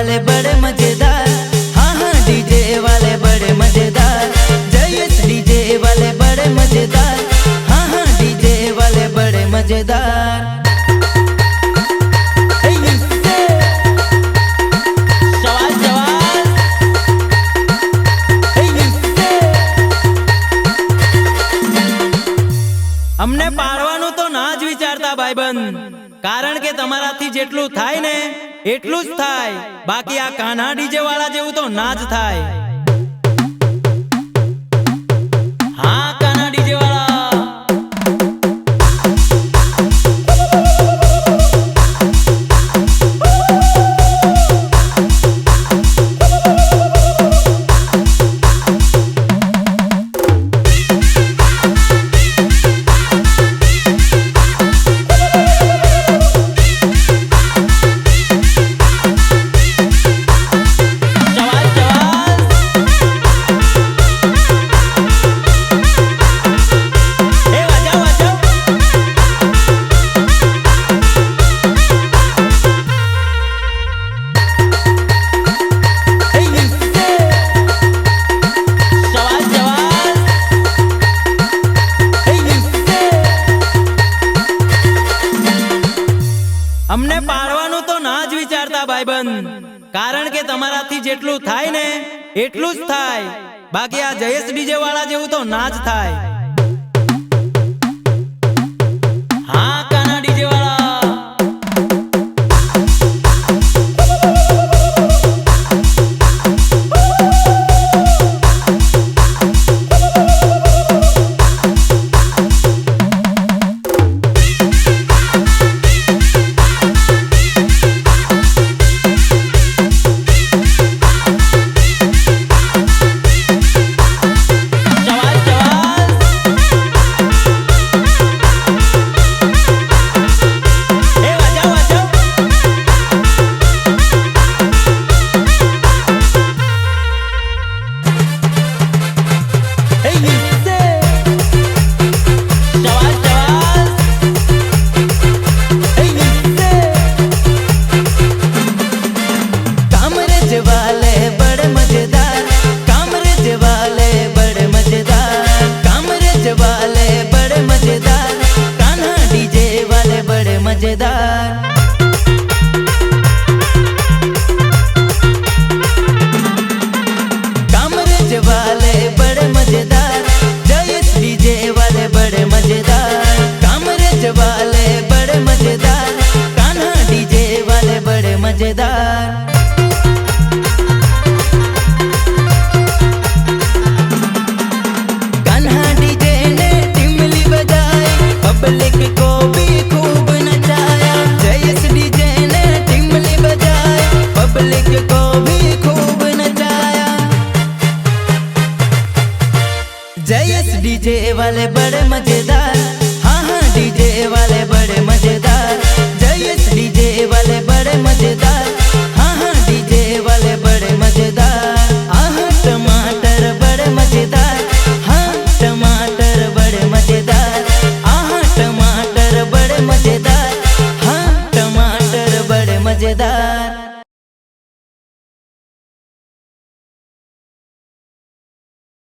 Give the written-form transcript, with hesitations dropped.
वाले बड़े मजेदार, हाँ हाँ डीजे वाले बड़े मजेदार। जयेश डीजे वाले बड़े मजेदार, हाँ हाँ डीजे वाले बड़े मजेदार। अमने पाड़वानुं तो ना ज विचारता भाईबंध, कारण के तमाराथी जेटलुं थाय ने एटलुं ज थाय, बाकी आ कान्हा डीजे वाला जेवुं तो ना ज थाय। हाँ कान्हा डीजे वाला अमने पाड़वानुं तो ना ज विचारता भाईबंध, कारण के तमाराथी जेटलुं थाय ने एटलुं ज थाय, बाकी आ जयेश डीजे वाला जेवुं तो ना ज थाय। हाँ कान्हा डीजे वाला जयेश डीजे वाले बड़े मजेदार, हाँ हाँ डीजे वाले बड़े मजेदार। जयेश डीजे वाले बड़े मजेदार, हाँ हाँ डीजे वाले बड़े मजेदार। आह टमाटर बड़े मजेदार, हाँ टमाटर बड़े मजेदार। आह टमाटर बड़े मजेदार, हाँ टमाटर बड़े मजेदार।